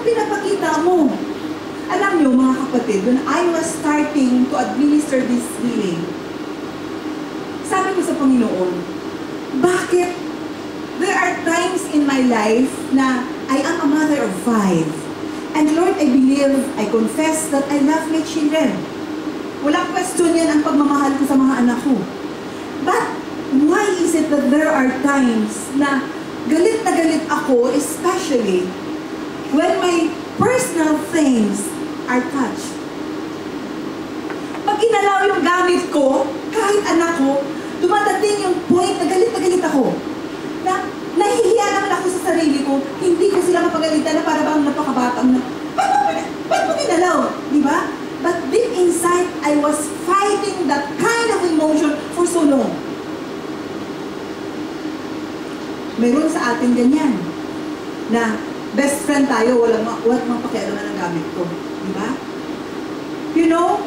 pinapakita mo? Alam niyo, mga kapatid, when I was starting to administer this healing, sabi ko sa Panginoon, bakit there are times in my life na I am a mother of 5. And Lord, I believe, I confess that I love my children. Walang question yan ang pagmamahal ko sa mga anak ko. But why is it that there are times na galit ako, especially when my personal things are touched? Pag ginalaw yung gamit ko, kahit anak ko, dumadating yung point na galit ako. Na nahihiya naman ako sa sarili ko, hindi ko sila mapagalitan na para bang napakabatang na, ba't mo ginalaw? Di ba? But deep inside, I was fighting that kind of emotion for so long. Meron sa atin ganyan, na best friend tayo, walang pakialaman ng gamit ko. Di ba? You know,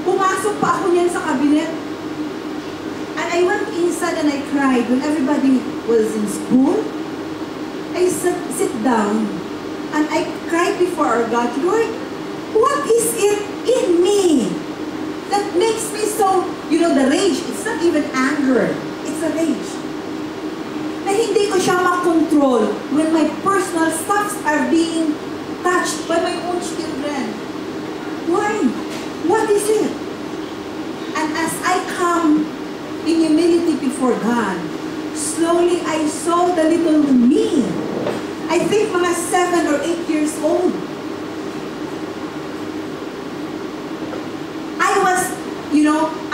pumasok pa ako niyan sa cabinet, and I went inside and I cried when everybody was in school. I sit down and I cried before our God, Lord, what is it in me that makes me so, you know, the rage, it's not even anger, it's a rage. Na hindi ko siya makontrol when my personal stuffs are being touched by my own children. Why? What is it? And as I come in humility before God, slowly I saw the little me. I think mga 7 or 8 years old.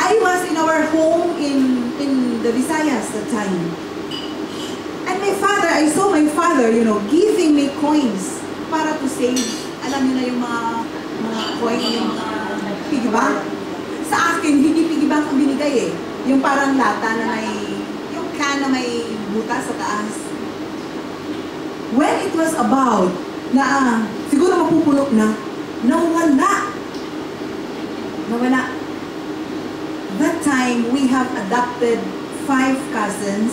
I was in our home in the Visayas at the time. And my father, I saw my father, you know, giving me coins para to save. Alam niyo na yung mga coin, yung piggy bank. Sa akin, hindi piggy bank ang binigay eh. Yung parang lata na may, yung can na may butas sa taas. When it was about na siguro mapupuno na, nawala. That time, we have adopted 5 cousins.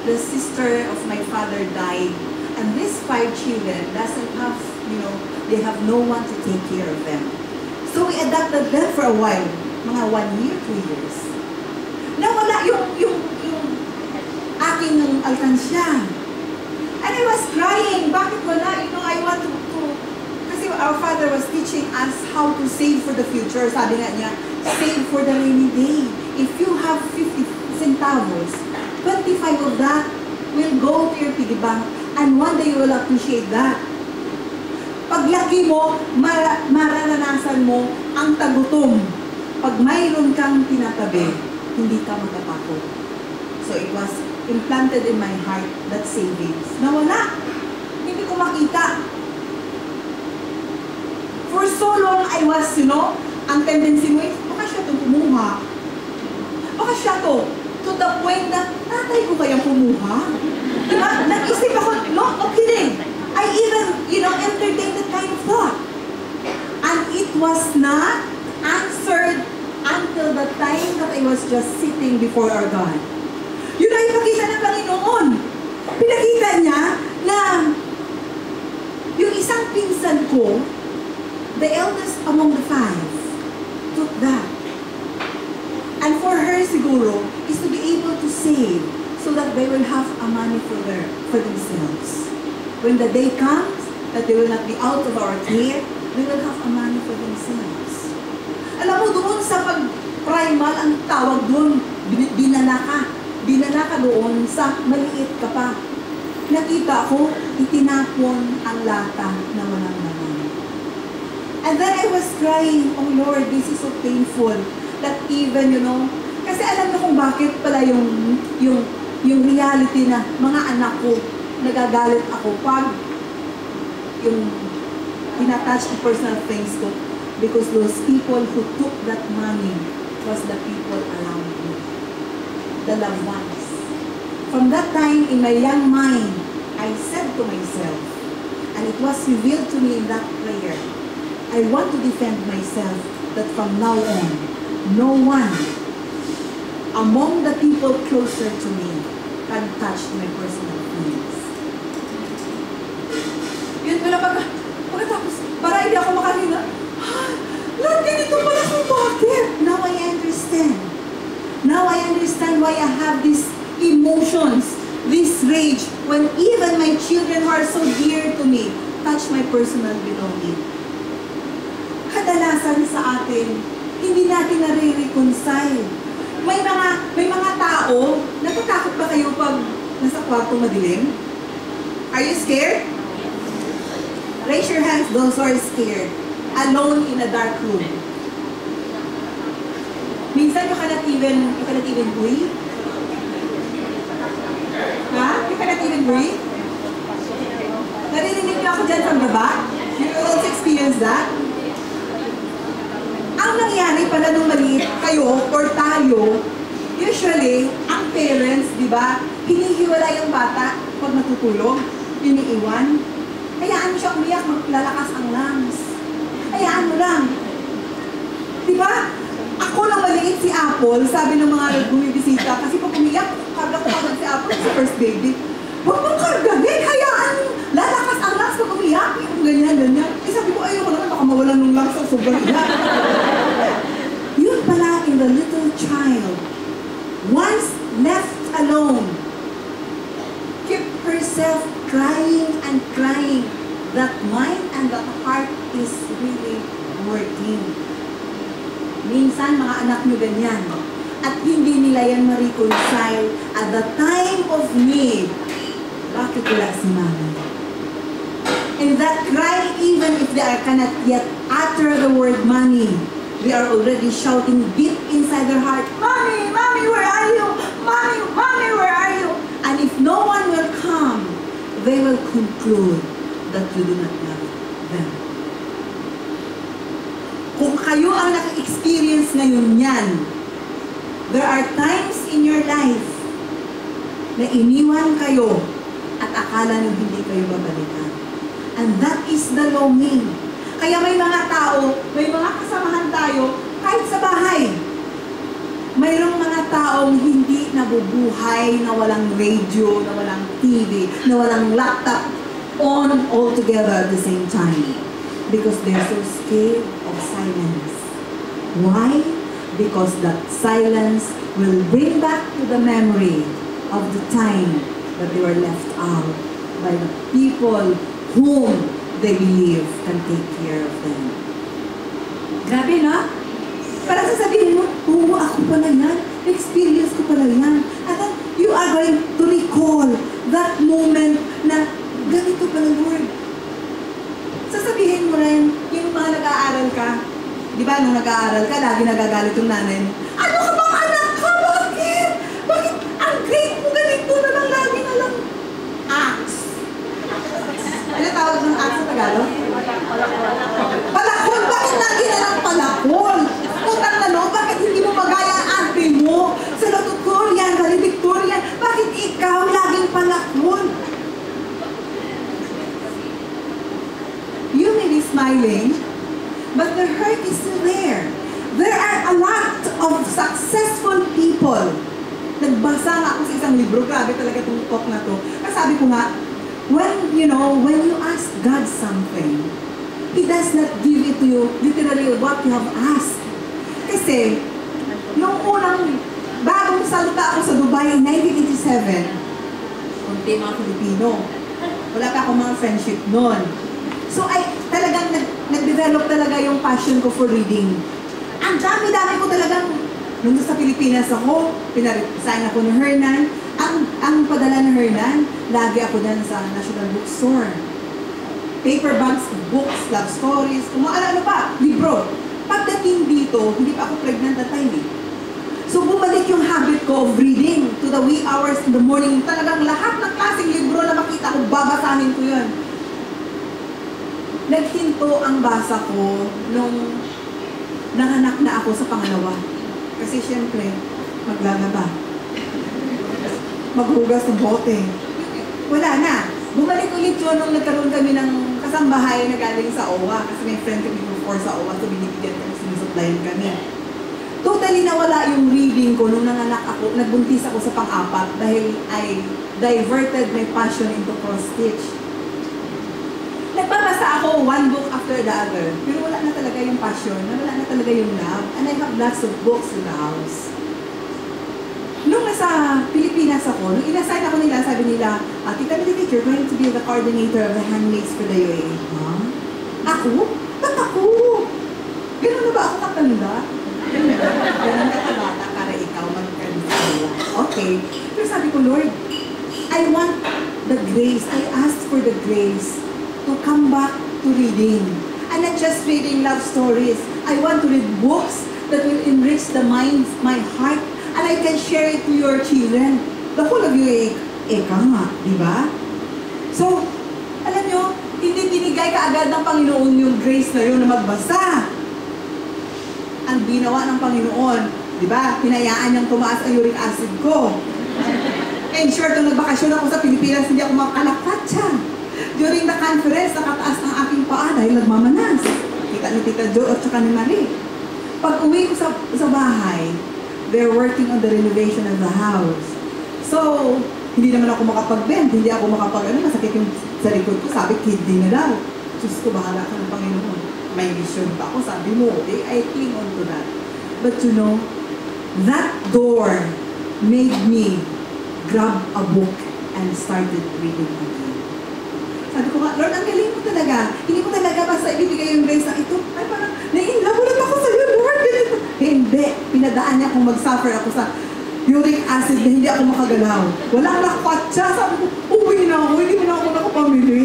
The sister of my father died. And these 5 children doesn't have, you know, they have no one to take care of them. So we adopted them for a while. Mga 1 year, 2 years. Nawala yung aking alkansya. And I was crying. Bakit wala? You know, I want to kasi our father was teaching us how to save for the future. Sabi nga niya, save for the rainy day. If you have 50 centavos, 25 of that will go to your piggy bank, and one day you will appreciate that. Paglaki mo, mararanasan mo ang tagutom. Pag mayroon kang tinatabi, hindi ka matatakot. So it was implanted in my heart that savings. Nawala. Hindi ko makita. For so long, I was, you know, ang tendency mo, baka siya itong kumuha. Baka siya to the point na, tatay ko kayang kumuha? Diba? Nag-isip ako, no kidding. I even, you know, entertained that kind of thought. And it was not answered until the time that I was just sitting before our God. Yun ay ipakita ng Panginoon. Pinakita niya na yung isang pinsan ko, the eldest among the 5, took that. And for her siguro, is to be able to save so that they will have a money for themselves. When the day comes, that they will not be out of our care, they will have a money for themselves. Alam mo, doon sa pag-primal, ang tawag doon, binala ka doon sa maliit ka pa. Nakita ko, itinapon ang lata na walang laman. And then I was crying, oh Lord, this is so painful. That even, you know, kasi alam mo kung bakit pala yung reality na mga anak ko, nagagalit ako pag yung tinatouch the personal things ko, because those people who took that money was the people around me, the loved ones. From that time, in my young mind, I said to myself, and it was revealed to me in that prayer, I want to defend myself that from now on, no one among the people closer to me can touch my personal things. Yun pala pagkatapos Para hindi ako makahinga. Lord, ganito pala kung bakit. Now I understand. Now I understand why I have these emotions, this rage, when even my children who are so dear to me touch my personal belonging. Kadalasan sa atin, hindi natin nare-reconcile. May mga tao, natatakot ba kayo pag nasa kwarto madilim? Are you scared? Raise your hands, those who are scared. Alone in a dark room. Minsan you cannot even breathe. Ha? You cannot even breathe? Narinig niyo ako dyan from baba? You also experience that? Ang nangyari pala nung maliit kayo or tayo, usually, ang parents, di ba, hinihiwala yung bata pag natutulog, iniiwan. Hayaan mo siya umiyak, maglalakas ang lungs. Hayaan mo lang. Di ba? Ako nang maliit si Apple, sabi ng mga bumibisita, kasi pag umiyak, karga ko agad si Apple sa first baby. Huwag mong kargahin, hayaan mo. Lalakas ang lungs pag umiyak. Yung ganyan. Eh sabi ko, ayoko naman, baka mawalan ng lungs ang sobrang iyak. Yun pala in the little child, once left alone, keep herself crying and crying. That mind and that heart is really working. Minsan, mga anak nyo ganyan. At hindi nila yan ma-reconcile at the time of need. Bakit wala si mama? And that cry, even if they cannot yet utter the word money, they are already shouting deep inside their heart, Mommy, Mommy, where are you? Mommy, Mommy, where are you? And if no one will come, they will conclude that you do not love them. Kung kayo ang naka-experience ngayon yan, there are times in your life na iniwan kayo at akala nyo hindi kayo babalikan. And that is the longing. Kaya may mga tao, may mga kasamahan tayo, kahit sa bahay. Mayroong mga taong hindi nabubuhay, na walang radio, na walang TV, na walang laptop on all together at the same time. Because they're so scared of silence. Why? Because that silence will bring back to the memory of the time that they were left out by the people whom they believe can take care of them. Grabe na? Para sasabihin mo, oo, ako pala yan. Experience ko pala yan. And then, you are going to recall that moment na ganito pala, Lord. Sasabihin mo rin, yung mga nag-aaral ka, di ba, nung nag-aaral ka, lagi nagagalit yung nanay mo. Ano ka bang anak ka? Bakit? Bakit ang grade mo ganito na lang, lagi na lang? Axe. Ano tawag ng axe sa Tagalog? Palakol. Bakit lagi na lang palakol? Utang na no, bakit hindi mo magaya ang ate mo? Sa Victorian, Victorian, bakit ikaw laging palakol? You may be smiling, but the hurt is still there. There are a lot of successful people. Nagbasa nga ako sa isang libro, grabe talaga itong talk na to. Kasi sabi ko nga, when you ask God something, He does not give it to you literally what you have asked. Kasi, nung unang, bagong salta ako sa Dubai in 1987, kunti mga Filipino, wala pa akong mga friendship noon. So, talagang nag-develop talaga yung passion ko for reading. Ang dami-dami ko talagang, nung sa Pilipinas ako, pinarisign ako ni Hernan. Ang padala ni Hernan, lagi ako dyan sa National Bookstore. Paperbacks, books, love stories, kung ano pa, libro. Pagdating dito, hindi pa ako pregnant that time eh. So, bumalik yung habit ko of reading to the wee hours in the morning. Talagang lahat ng klaseng libro na makita ko, babasahin ko yun. Naghinto ang basa ko nung nanganak na ako sa pangalawa. Kasi syempre, maglalaba. Maghugas ng bote. Wala na. Bumalik ulit yun nung nagkaroon kami ng kasambahay na galing sa OWA. Kasi may friend kami before sa OWA, so binibigyan kami, sinusuplayan kami. Totally nawala yung reading ko nung nanganak ako, nagbuntis ako sa pang-apat dahil I diverted my passion into cross-stitch. Nagbabasa ako one book after the other. Pero wala na talaga yung passion, wala na talaga yung love. And I have lots of books in the house. Nung nasa Pilipinas ako, nung inassign ako nila, sabi nila, Tita Benedict, you're going to be the coordinator of the handmaids for the UAE. Huh? Ako? Ba't ako? Ganun na ba ako katanda? Ganun ka kabata para ikaw magkanila. Okay. Pero sabi ko, Lord, I want the grace. I asked for the grace to come back to reading. And not just reading love stories. I want to read books that will enrich the mind, my heart, and I can share it to your children. The whole of you, eka nga, di ba? So, alam nyo, hindi binigay kaagad ng Panginoon yung grace na yun na magbasa. Ang ginawa ng Panginoon, di ba? Hinayaan niyang tumaas ang uric acid ko. And sure, nung nagbakasyon ako sa Pilipinas, hindi ako makalakatsa. During the conference, nakataas ng aking paa dahil nagmamanas. Kita ni Tita Jo at saka ni Marie. Pag uwi ko sa bahay, they're working on the renovation of the house. So, hindi naman ako makapag-bend, hindi ako masakit yung sa likod ko, sabi, kidney na daw. Diyos ko, bahala ka ng Panginoon. May vision pa ako, sabi mo, I cling on to that. But you know, that door made me grab a book and started reading again. Sabi ko, Lord, ang galing mo talaga. Hindi mo talaga basta ibibigay yung grace na ito. Ay, parang, nai-inlove ulit ako sa'yo, Lord. Hindi. Pinadaan niya kung mag-suffer ako sa uric acid na hindi ako makagalaw. Walang nakatsa. Sabi ko, uwi na ako. Hindi mo na ako nakapamili.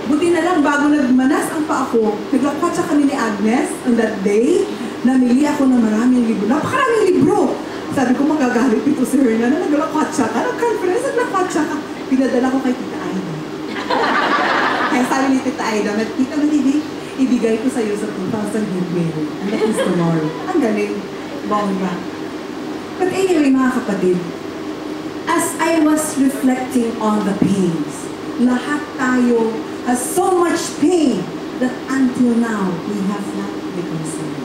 Buti na lang, bago nagmanas ang pa ako, naglakatsa kami ni Agnes on that day. Namili ako ng maraming libro. Napakaraming libro. Sabi ko, magagalit ito si Herna na naglakatsa ka. Nag-conference, naglakatsa ka. Pinadala ko kay Tita Aida. Kaya sabi ni Tita Aida, Tita Benedict, ibigay ko sa iyo sa 2,000 Hebrew. And that is tomorrow. Ang galing. Bongga. But anyway, mga kapatid, as I was reflecting on the pains, lahat tayo has so much pain that until now, we have not reconciled.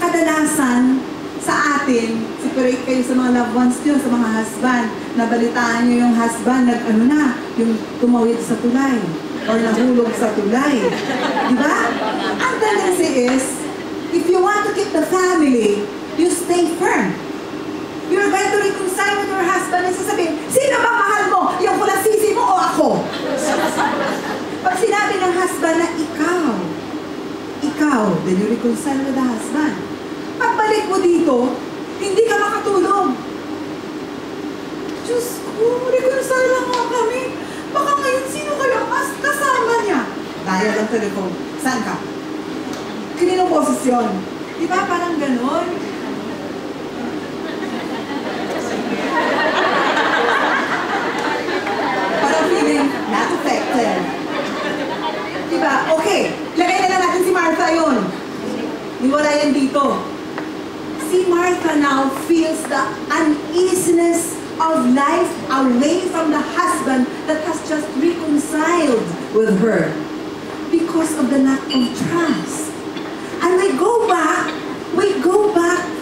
Kadalasan, sa atin, separate kayo sa mga loved ones nyo, sa mga husband, nabalitaan nyo yung husband, yung tumawid sa tulay, or nahulog sa tulay. Diba? Ang tendency is, if you want to keep the family, you stay firm. You're going to reconcile with your husband and sasabihin, sino ba mahal mo? Yung kulasisi mo o ako? Pag sinabi ng husband na ikaw, then you reconcile with the husband. Pagbalik mo dito, hindi ka makatulog. Diyos ko, reconcile lang nga kami. Baka ngayon, sino kaya mas kasama niya? Dial ang telephone. Saan ka? Kaninong posisyon? Di ba parang ganon? Parang feeling not affected. Di ba? Okay. Lagay na lang natin si Martha yun. Wala yan dito. Si Martha now feels the uneasiness of life away from the husband that has just reconciled with her because of the lack of trust. And we go back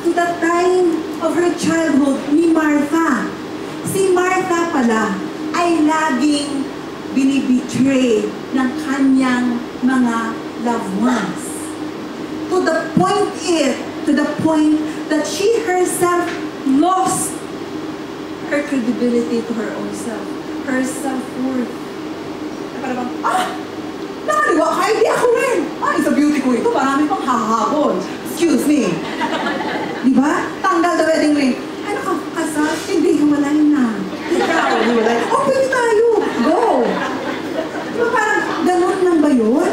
to the time of her childhood ni Martha. Si Martha pala ay laging binibetray ng kanyang mga loved ones. To the point that she herself lost her credibility to her own self, her self-worth. Parang, nakaliwa ka, hindi ako rin. Sa beauty ko ito, marami pang hahabol. Excuse me. Diba? Tanggal the wedding ring. Ay, nakakasal, hindi, hiwalay na. Ikaw, hiwalay. Pwede tayo. Go. Diba parang ganun lang ba yun?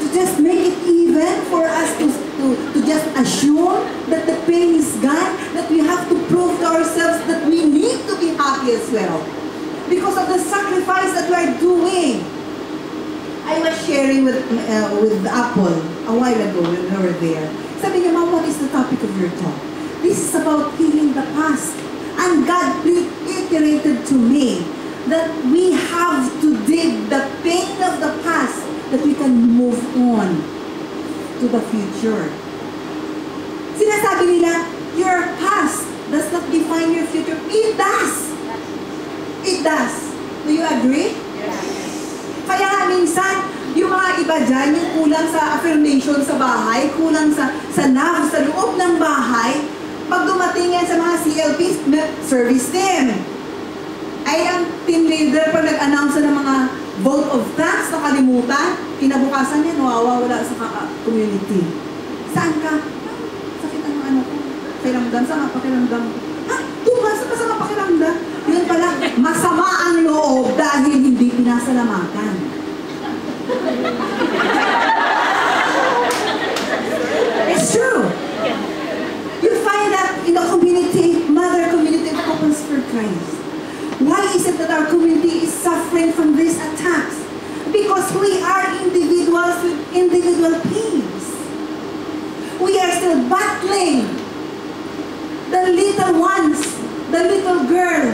To just make it even for us to just assume that the pain is gone, that we have to prove to ourselves that we need to be happy as well. Because of the sacrifice that we are doing. I was sharing with Apple a while ago when we were there. Sabi niya, Mom, what is the topic of your talk? This is about healing the past. And God reiterated to me that we have to dig the pain of the past that we can move on to the future. Sinasabi nila, your past does not define your future. It does. It does. Do you agree? Yes. iba dyan, yung kulang sa affirmation sa bahay, kulang sa love, sa loob ng bahay, pag dumating yan sa mga CLPs, service din. Ay ang team leader, pag nag-announce ng mga vote of thanks, nakalimutan, kinabukasan niya, nawawala sa community. Saan ka? Sakit ang ano ko. Pakiramdam, saan ka pakiramdam ko? Ha? Tuba, saan ka sa pakiramdam? Yun pala, masama ang loob dahil hindi pinasalamatan. It's true. You find that in the community, mother community of Couples for Christ. Why is it that our community is suffering from these attacks? Because we are individuals with individual pains. We are still battling the little ones, the little girl,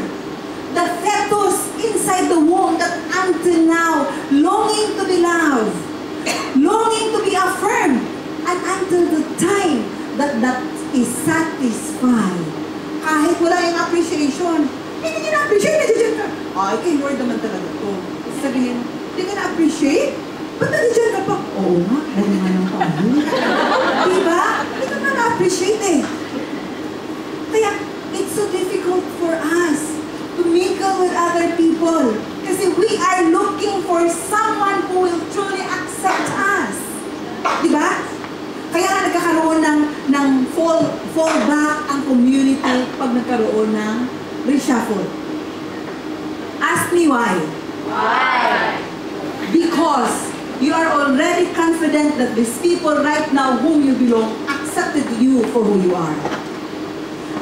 the fetus inside the womb that until now longing to be loved, longing to be affirmed, and until the time that is satisfied. Kahit wala yung appreciation, hindi nyo na-appreciate, nandiyan ka. Ay, kay Lord naman talaga to. Sabihin, hindi ka na-appreciate? Ba't nandiyan ka pa? Oo nga, dahil nga ng paano. Diba? Hindi ka na na-appreciate eh. Kaya, it's so difficult for us to mingle with other people. Kasi we are looking for someone who will truly accept us. Diba? Kaya nga nagkakaroon ng fallback ang community pag nagkaroon ng reshuffle. Ask me why. Why? Because you are already confident that these people right now whom you belong accepted you for who you are.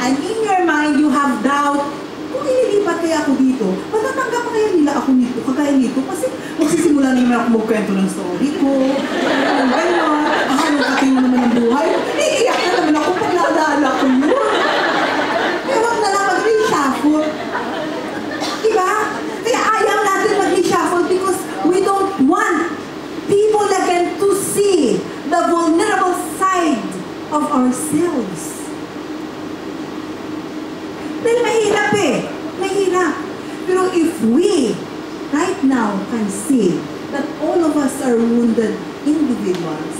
And in your mind, you have doubt, kung ililipat kaya ako dito, matatanggap pa kaya nila ako dito, kagaya nito, kasi magsisimula naman ako magkwento ng story ko, gano'n, kating mo naman ang buhay, iiyak na naman ako pag naalala ko yun. Kaya wag na lang mag-reshuffle. Diba? Kaya ayaw natin mag-reshuffle because we don't want people again to see the vulnerable side of ourselves. Dahil mahirap eh. Mahirap. Pero if we, right now, can see that all of us are wounded individuals,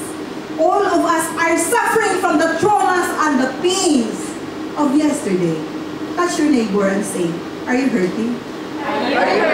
all of us are suffering from the traumas and the pains of yesterday, touch your neighbor and say, are you hurting? Are you